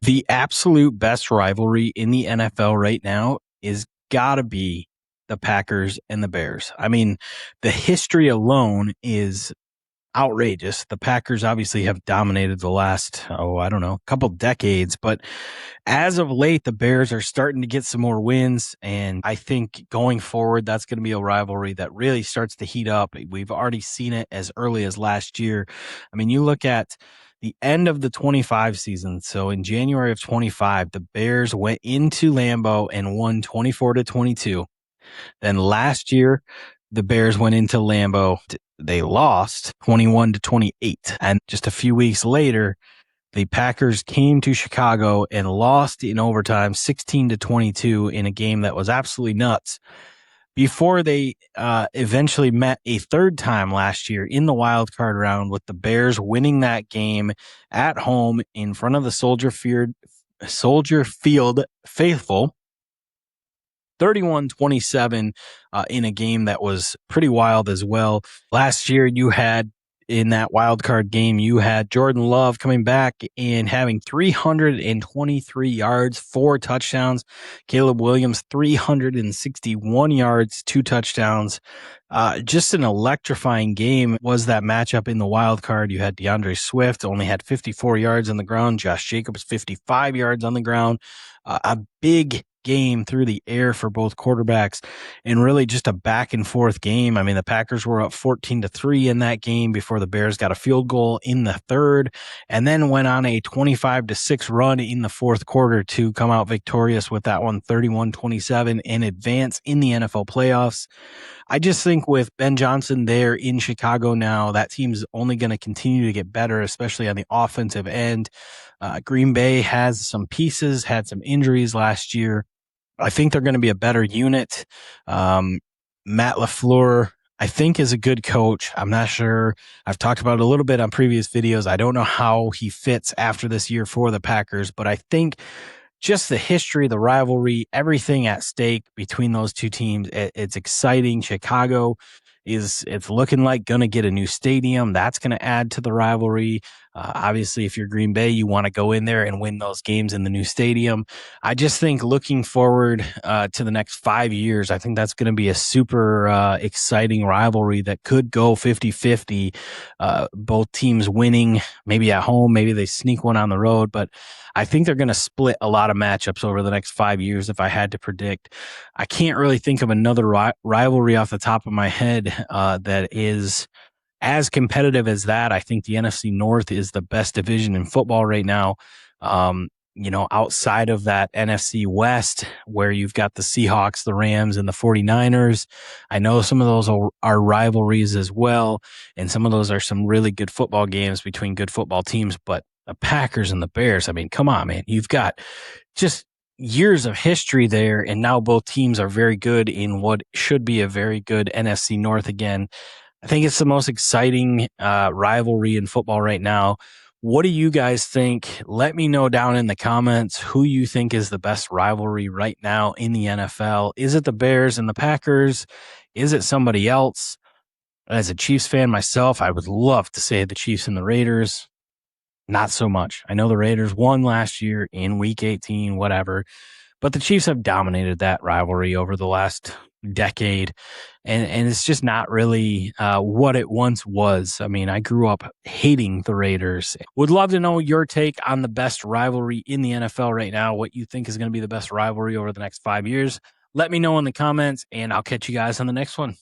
The absolute best rivalry in the NFL right now is gotta be the Packers and the Bears. I mean, the history alone is outrageous. The Packers obviously have dominated the last, I don't know, couple decades, but as of late, the Bears are starting to get some more wins, and I think going forward, that's going to be a rivalry that really starts to heat up. We've already seen it as early as last year. I mean, you look at the end of the 25 season. So in January of 25, the Bears went into Lambeau and won 24-22. Then last year, the Bears went into Lambeau. They lost 21-28. And just a few weeks later, the Packers came to Chicago and lost in overtime 16-22 in a game that was absolutely nuts before they eventually met a third time last year in the wild card round, with the Bears winning that game at home in front of the Soldier Field faithful, 31-27 in a game that was pretty wild as well. Last year, you had in that wild card game, you had Jordan Love coming back and having 323 yards, 4 touchdowns. Caleb Williams, 361 yards, 2 touchdowns. Just an electrifying game was that matchup in the wild card. You had DeAndre Swift, only had 54 yards on the ground. Josh Jacobs, 55 yards on the ground. A big game through the air for both quarterbacks, and really just a back and forth game. I mean, the Packers were up 14-3 in that game before the Bears got a field goal in the third, and then went on a 25-6 run in the fourth quarter to come out victorious with that one, 31-27, and advance in the NFL playoffs. I just think with Ben Johnson there in Chicago now, that team's only going to continue to get better, especially on the offensive end. Green Bay has some pieces, had some injuries last year. I think they're going to be a better unit. Matt LaFleur, I think, is a good coach. I'm not sure. I've talked about it a little bit on previous videos. I don't know how he fits after this year for the Packers, but I think just the history, the rivalry, everything at stake between those two teams, it's exciting. Chicago it's looking like going to get a new stadium. That's going to add to the rivalry. Obviously, if you're Green Bay, you want to go in there and win those games in the new stadium. I just think looking forward to the next 5 years, I think that's going to be a super exciting rivalry that could go 50-50. Both teams winning, maybe at home, maybe they sneak one on the road, but I think they're going to split a lot of matchups over the next 5 years if I had to predict. I can't really think of another rivalry off the top of my head that is as competitive as that. I think the NFC North is the best division in football right now. Outside of that NFC West, where you've got the Seahawks, the Rams, and the 49ers. I know some of those are rivalries as well, and some of those are some really good football games between good football teams, but the Packers and the Bears, I mean, come on, man. You've got just years of history there, and now both teams are very good in what should be a very good NFC North again. I think it's the most exciting rivalry in football right now. What do you guys think? Let me know down in the comments who you think is the best rivalry right now in the NFL. Is it the Bears and the Packers? Is it somebody else? As a Chiefs fan myself, I would love to say the Chiefs and the Raiders. Not so much. I know the Raiders won last year in week 18, whatever, but the Chiefs have dominated that rivalry over the last decade, and it's just not really what it once was. I mean, I grew up hating the Raiders. Would love to know your take on the best rivalry in the NFL right now, what you think is going to be the best rivalry over the next 5 years. Let me know in the comments, and I'll catch you guys on the next one.